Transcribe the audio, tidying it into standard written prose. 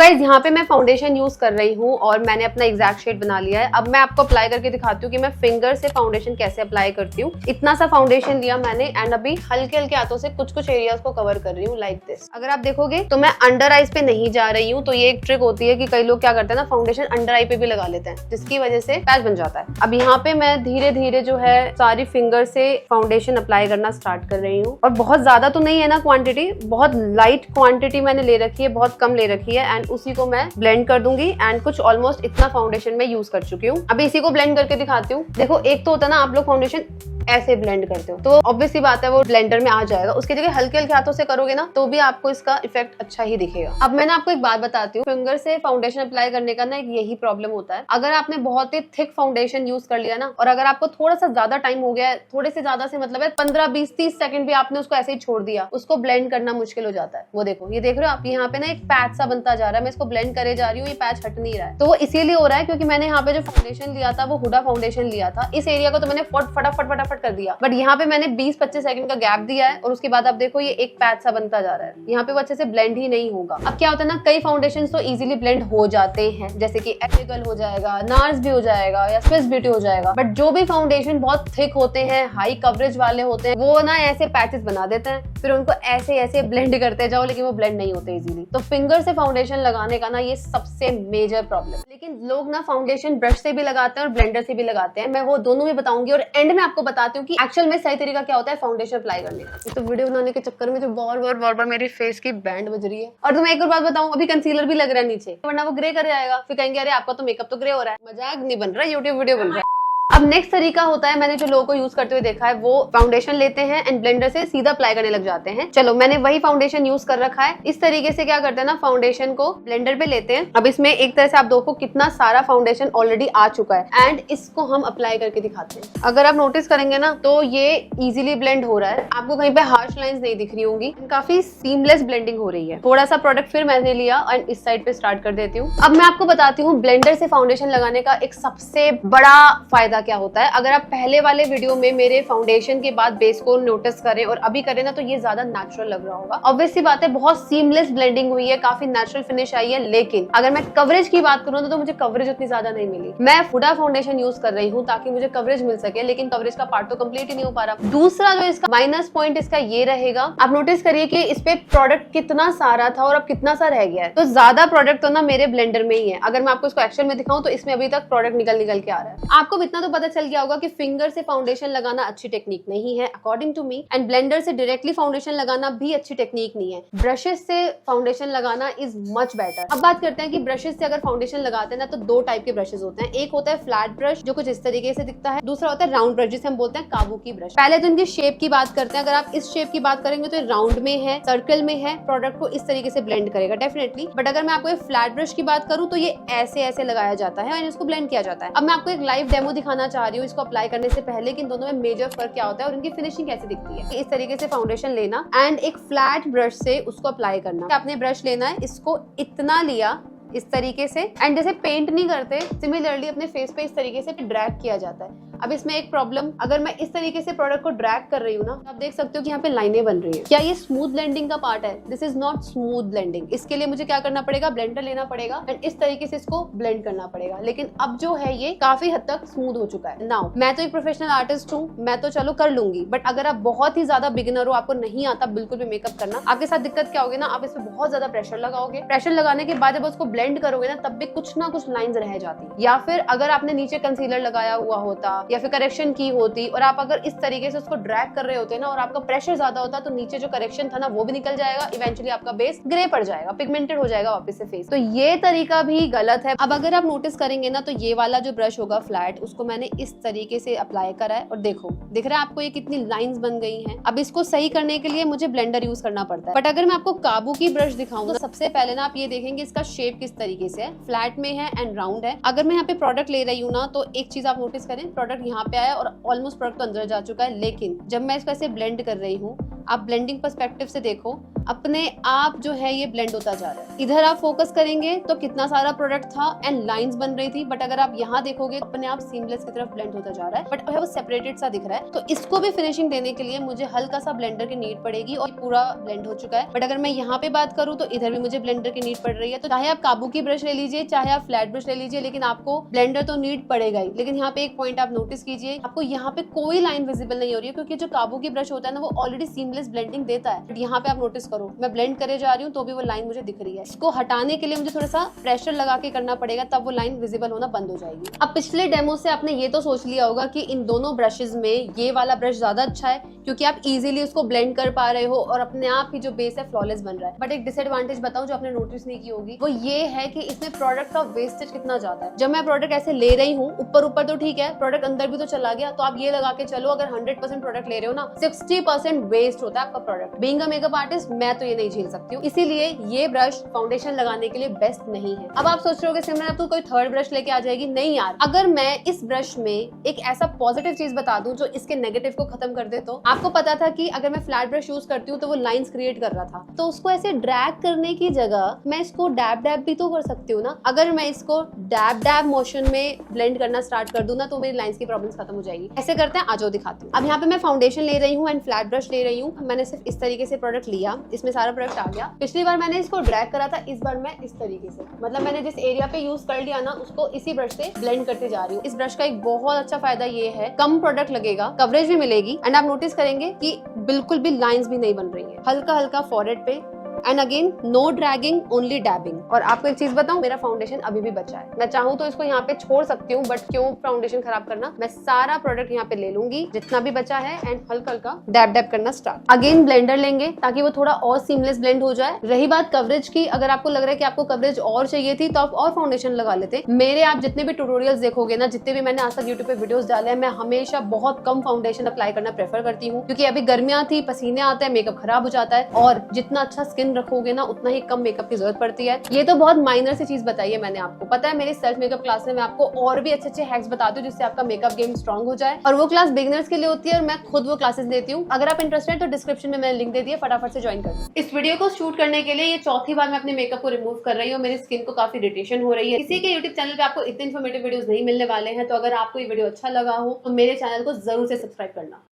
Guys यहाँ पे मैं फाउंडेशन यूज कर रही हूँ और मैंने अपना एग्जैक्ट शेड बना लिया है। अब मैं आपको अप्लाई करके दिखाती हूँ कि मैं फिंगर से फाउंडेशन कैसे अप्लाई करती हूँ। इतना सा फाउंडेशन लिया मैंने एंड अभी हल्के हल्के हाथों से कुछ कुछ एरियाज को कवर कर रही हूँ लाइक दिस। अगर आप देखोगे तो मैं अंडर आईज पे नहीं जा रही हूँ। तो ये एक ट्रिक होती है कि कई लोग क्या करते हैं ना, फाउंडेशन अंडर आई पे भी लगा लेते हैं जिसकी वजह से पैच बन जाता है। अब यहाँ पे मैं धीरे धीरे जो है सारी फिंगर से फाउंडेशन अप्लाई करना स्टार्ट कर रही हूँ। और बहुत ज्यादा तो नहीं है ना क्वांटिटी, बहुत लाइट क्वांटिटी मैंने ले रखी है, बहुत कम ले रखी है एंड उसी को मैं ब्लेंड कर दूंगी। एंड कुछ ऑलमोस्ट इतना फाउंडेशन मैं यूज कर चुकी हूँ। अभी इसी को ब्लेंड करके दिखाती हूँ। देखो एक तो होता है ना, आप लोग फाउंडेशन ऐसे ब्लेंड करते हो तो ऑब्वियसली बात है वो ब्लेंडर में आ जाएगा। उसकी जगह हल्के हल्के हाथों से करोगे ना तो भी आपको इसका इफेक्ट अच्छा ही दिखेगा। अब मैं ना आपको एक बात बताती हूँ, फिंगर से फाउंडेशन अप्लाई करने का ना एक यही प्रॉब्लम होता है। अगर आपने बहुत ही थिक फाउंडेशन यूज कर लिया ना और अगर आपको थोड़ा सा ज्यादा टाइम हो गया है, थोड़े से ज्यादा से मतलब है 15, 20, 30 सेकंड भी आपने उसको ऐसे ही छोड़ दिया, उसको ब्लेंड करना मुश्किल हो जाता है। वो देखो, ये देख रहे हो आप, यहाँ पे ना एक पैच सा बनता जा रहा है। मैं इसको ब्लेंड करे जा रही हूँ, ये पैच हट नहीं रहा है। तो वो इसीलिए हो रहा है क्योंकि मैंने यहाँ पे जो फाउंडेशन लिया था वो हुडा फाउंडेशन लिया था। इस एरिया को तो मैंने फटाफट कर दिया, बट यहाँ पे मैंने 20-25 सेकंड का गैप दिया है और उसके बाद आप देखो ये एक पैच सा बनता जा रहा है। यहाँ पे वो अच्छे से ब्लेंड ही नहीं होगा। अब क्या होता है ना, कई फाउंडेशन तो इजीली ब्लेंड हो जाते हैं, जैसे कि एपिकल हो जाएगा, नार्स भी हो जाएगा या स्विस ब्यूटी हो जाएगा। बट जो भी फाउंडेशन बहुत थिक होते हैं, हाई कवरेज वाले होते हैं, वो ना ऐसे पैचेस बना देते हैं, फिर उनको ऐसे ऐसे ब्लेंड करते जाओ लेकिन वो ब्लेंड नहीं होते इजीली। तो फिंगर से फाउंडेशन लगाने का ना ये सबसे मेजर प्रॉब्लम। लेकिन लोग ना फाउंडेशन ब्रश से भी लगाते हैं और ब्लेंडर से भी लगाते हैं। मैं वो दोनों भी बताऊंगी और एंड में आपको बताती हूँ कि एक्चुअल में सही तरीका क्या होता है फाउंडेशन अप्लाई करने का। तो वीडियो बनाने के चक्कर में जो बार बार मेरी फेस की बैंड बज रही है। और तुम्हें एक और बात बताऊं, अभी कंसीलर भी लग रहा है नीचे, वरना वो ग्रे कर जाएगा। फिर कहेंगे अरे आपका तो मेकअप तो ग्रे हो रहा है। मजाक नहीं बन रहा, यूट्यूब वीडियो बन रहा है। अब नेक्स्ट तरीका होता है, मैंने जो लोगों को यूज करते हुए देखा है, वो फाउंडेशन लेते हैं एंड ब्लेंडर से सीधा अप्लाई करने लग जाते हैं। चलो मैंने वही फाउंडेशन यूज कर रखा है। इस तरीके से क्या करते हैं ना, फाउंडेशन को ब्लेंडर पे लेते हैं। अब इसमें एक तरह से आप देखो कितना सारा फाउंडेशन ऑलरेडी आ चुका है एंड इसको हम अप्लाई करके दिखाते हैं। अगर आप नोटिस करेंगे ना तो ये इजीली ब्लेंड हो रहा है, आपको कहीं पे हार्श लाइंस नहीं दिख रही होंगी, काफी सीमलेस ब्लेंडिंग हो रही है। थोड़ा सा प्रोडक्ट फिर मैंने लिया एंड इस साइड पे स्टार्ट कर देती हूँ। अब मैं आपको बताती हूँ ब्लेंडर से फाउंडेशन लगाने का एक सबसे बड़ा फायदा क्या होता है। अगर पहले वाले वीडियो में मेरे फाउंडेशन के बाद बेस को नोटिस करें और अभी करें ना तो ये ज्यादा नेचुरल लग रहा होगा। ऑब्वियसली बात है बहुत सीमलेस ब्लेंडिंग हुई है, काफी नेचुरल फिनिश आई है। लेकिन अगर मैं कवरेज की बात करूँ तो मुझे कवरेज उतनी ज्यादा नहीं मिली। मैं हुडा फाउंडेशन यूज कर रही हूँ ताकि मुझे कवरेज मिल सके, लेकिन कवरेज का पार्ट तो कंप्लीट ही नहीं हो पा रहा। दूसरा जो इसका माइनस पॉइंट इसका ये रहेगा, आप नोटिस करिए कि इस पे प्रोडक्ट कितना सारा था और अब कितना सा रह गया है। तो ज्यादा प्रोडक्ट तो ना मेरे ब्लेंडर में ही है। अगर मैं आपको इसको एक्शन में दिखाऊं तो इसमें अभी तक प्रोडक्ट निकल के आ रहा है। आपको इतना तो पता चल गया होगा कि फिंगर से फाउंडेशन लगाना अच्छी टेक्निक नहीं है according to me, and blender से डायरेक्टली फाउंडेशन लगाना भी अच्छी टेक्निक नहीं है। ब्रशेस से फाउंडेशन लगाना इज मच बेटर। अब बात करते हैं कि ब्रशेस से अगर फाउंडेशन लगाते हैं ना तो दो टाइप के ब्रशेस होते हैं। एक होता है फ्लैट ब्रश जो कुछ इस तरीके से दिखता है, दूसरा होता है राउंड ब्रश जिसे हम बोलते हैं काबुकी ब्रश। पहले तो इनकी शेप की बात करते हैं। अगर आप इस शेप की बात करेंगे तो राउंड में है, सर्कल में है, प्रोडक्ट को इस तरीके से ब्लेंड करेगा डेफिनेटली। बट अगर मैं आपको फ्लैट ब्रश की बात करूं तो ये ऐसे ऐसे लगाया जाता है और इसको ब्लेंड किया जाता है। अब मैं आपको एक लाइव डेमो दिखाना चाह रही हूँ इसको अप्लाई करने से पहले कि इन दोनों में मेजर फर्क क्या होता है और इनकी फिनिशिंग कैसे दिखती है। इस तरीके से फाउंडेशन लेना एंड एक फ्लैट ब्रश से उसको अप्लाई करना। आपने ब्रश लेना है, इसको इतना लिया इस तरीके से एंड जैसे पेंट नहीं करते सिमिलरली अपने फेस पे इस तरीके से ड्रैग किया जाता है। अब इसमें एक प्रॉब्लम, अगर मैं इस तरीके से प्रोडक्ट को ड्रैग कर रही हूँ ना, आप देख सकते हो कि यहाँ पे लाइनें बन रही है। क्या ये स्मूथ ब्लेंडिंग का पार्ट है? This is not smooth blending. इसके लिए मुझे क्या करना पड़ेगा, ब्लेंडर लेना पड़ेगा एंड इस तरीके से इसको ब्लेंड करना पड़ेगा। लेकिन अब जो है ये काफी हद तक स्मूथ हो चुका है। नाउ मैं तो एक प्रोफेशनल आर्टिस्ट हूँ, मैं तो चलो कर लूंगी, बट अगर आप बहुत ही ज्यादा बिगिनर हो, आपको नहीं आता बिल्कुल भी मेकअप करना, आपके साथ दिक्कत क्या होगी ना, आप इस पे बहुत ज्यादा प्रेशर लगाओगे। प्रेशर लगाने के बाद जब उसको ब्लेंड करोगे ना तब भी कुछ ना कुछ लाइंस रह जाती। या फिर अगर आपने नीचे कंसीलर लगाया हुआ होता या फिर करेक्शन की होती और आप अगर इस तरीके से उसको ड्रैग कर रहे होते ना और आपका प्रेशर ज्यादा होता तो नीचे जो करेक्शन था ना वो भी निकल जाएगा। इवेंचुअली आपका बेस ग्रे पड़ जाएगा, पिगमेंटेड हो जाएगा वापस से फेस। तो ये तरीका भी गलत है। अब अगर आप नोटिस करेंगे ना तो ये वाला जो ब्रश होगा फ्लैट, उसको मैंने इस तरीके से अप्लाई करा है और देखो दिख रहा है आपको ये कितनी लाइंस बन गई हैं। अब इसको सही करने के लिए मुझे ब्लेंडर यूज करना पड़ता है। बट अगर मैं आपको काबू की ब्रश दिखाऊं तो सबसे पहले ना आप ये देखेंगे इसका शेप किस तरीके से है, फ्लैट में है एंड राउंड है। अगर मैं यहाँ पे प्रोडक्ट ले रही हूँ ना तो एक चीज आप नोटिस करें, प्रोडक्ट यहाँ पे आया और ऑलमोस्ट प्रोडक्ट तो अंदर जा चुका है, लेकिन जब मैं इसको ऐसे ब्लेंड कर रही हूँ आप ब्लेंडिंग पर्सपेक्टिव से देखो, अपने आप जो है ये ब्लेंड होता जा रहा है। इधर आप फोकस करेंगे तो कितना सारा प्रोडक्ट था एंड लाइंस बन रही थी, बट अगर आप यहाँ देखोगे अपने आप सीमलेस की तरफ ब्लेंड होता जा रहा है, बट वो सेपरेटेड सा दिख रहा है। तो इसको भी फिनिशिंग देने के लिए मुझे हल्का सा ब्लेंडर की नीड पड़ेगी और पूरा ब्लेंड हो चुका है। बट अगर मैं यहाँ पे बात करूँ तो इधर भी मुझे ब्लेंडर की नीड पड़ रही है। तो चाहे आप काबू की ब्रश ले लीजिए, चाहे आप फ्लैट ब्रश ले लीजिए, लेकिन आपको ब्लेंडर तो नीड पड़ेगा ही। लेकिन यहाँ पे एक पॉइंट आप नोटिस कीजिए, आपको यहाँ पे कोई लाइन विजिबल नहीं हो रही है, क्योंकि जो काबू की ब्रश होता है ना वो ऑलरेडी सीमलेस ब्लेंडिंग देता है। बट यहाँ पे आप नोटिस करो, मैं ब्लेंड करे जा रही हूँ तो भी वो लाइन मुझे दिख रही है। इसको हटाने के लिए मुझे थोड़ा सा प्रेशर लगा के करना पड़ेगा, तब वो लाइन विजिबल होना बंद हो जाएगी। अब पिछले डेमो से आपने ये तो सोच लिया होगा कि इन दोनों ब्रशेज में ये वाला ब्रश ज्यादा अच्छा है, क्योंकि आप इजीली उसको ब्लेंड कर पा रहे हो और अपने आप ही जो बेस है फ्लॉलेस बन रहा है। बट एक डिसएडवांटेज बताऊं जो आपने नोटिस नहीं की होगी, वो ये है कि इसमें प्रोडक्ट का वेस्टेज कितना ज्यादा है। जब मैं प्रोडक्ट ऐसे ले रही हूँ ऊपर ऊपर तो ठीक है, प्रोडक्ट अंदर भी तो चला गया। तो आप ये लगा के चलो, अगर 100% प्रोडक्ट ले रहे हो ना, 60% वेस्ट होता है आपका product. Being a makeup artist मैं तो ये नहीं झेल सकती हूँ, इसीलिए ये ब्रश फाउंडेशन लगाने के लिए बेस्ट नहीं है। अब आप सोच रहे हो सिमरन अब तो कोई थर्ड ब्रश लेके आ जाएगी। नहीं यार, अगर मैं इस ब्रश में एक ऐसा पॉजिटिव चीज बता दूं जो इसके नेगेटिव को खत्म कर दे, तो आपको पता था कि अगर मैं फ्लैट ब्रश यूज करती हूँ तो वो लाइंस क्रिएट कर रहा था, तो उसको ऐसे ड्रैग करने की जगह मैं इसको डैब डैब भी तो कर सकती हूँ ना। अगर मैं इसको डैब डैब मोशन में ब्लेंड करना स्टार्ट कर दूं ना, तो मेरी लाइंस की प्रॉब्लम्स खत्म हो जाएगी। ऐसे करते हैं, आ जाओ दिखाती हूँ। अब यहाँ पे मैं फाउंडेशन ले रही हूँ एंड फ्लैट ब्रश ले रही हूँ। मैंने सिर्फ इस तरीके से प्रोडक्ट लिया, इसमें सारा प्रोडक्ट आ गया। पिछली बार मैंने इसको ड्रैग करा था, इस बार मैं इस तरीके से, मतलब मैंने जिस एरिया पे यूज कर लिया ना उसको इसी ब्रश से ब्लेंड करते जा रही हूँ। इस ब्रश का एक बहुत अच्छा फायदा ये है, कम प्रोडक्ट लगेगा, कवरेज भी मिलेगी एंड आप नोटिस करेंगे कि बिल्कुल भी लाइंस भी नहीं बन रही है। हल्का हल्का फॉरहेड पे and again no dragging, only dabbing. और आपको एक चीज बताऊं, मेरा फाउंडेशन अभी भी बचा है। मैं चाहूँ तो इसको यहाँ पे छोड़ सकती हूँ, बट क्यों फाउंडेशन खराब करना। मैं सारा प्रोडक्ट यहाँ पे ले लूंगी जितना भी बचा है एंड हल्का हल्का डैब डैब करना स्टार्ट। अगेन ब्लेंडर लेंगे ताकि वो थोड़ा और सीमलेस ब्लेंड हो जाए। रही बात कवरेज की, अगर आपको लग रहा है कि आपको कवरेज और चाहिए थी तो आप और फाउंडेशन लगा लेते। मेरे आप जितने भी ट्यूटोरियल्स देखोगे ना, जितने भी मैंने आज तक यूट्यूब पे वीडियोस डाले हैं, मैं हमेशा बहुत कम फाउंडेशन अप्लाई करना प्रेफर करती हूँ, क्योंकि अभी गर्मियां थी, पसीने आते हैं, मेकअप खराब हो जाता है। और जितना अच्छा स्किन रखोगे ना उतना ही कम मेकअप की जरूरत पड़ती है। ये तो बहुत माइनर सी चीज बताई है मैंने आपको। पता है मेरी सेल्फ मेकअप क्लास में मैं आपको और भी अच्छे अच्छे हैक्स बताती हूँ जिससे आपका मेकअप गेम स्ट्रॉन्ग हो जाए, और वो क्लास बिगिनर्स के लिए होती है और मैं खुद वो क्लासेस देती हूँ। अगर आप इंटरेस्टेड तो डिस्क्रिप्शन में मैंने लिंक दे दिया, फटाफट से ज्वाइन कर दो। इस वीडियो को शूट करने के लिए ये चौथी बार मैं अपने मेकअप को रिमूव कर रही हूँ। मेरी स्किन को काफी इरिटेशन हो रही है। किसी के यूट्यूब चैनल पे आपको इतने इन्फॉर्मेटिव वीडियोस नहीं मिलने वाले हैं, तो अगर आपको ये वीडियो अच्छा लगा हो तो मेरे चैनल को जरूर से सब्सक्राइब करना।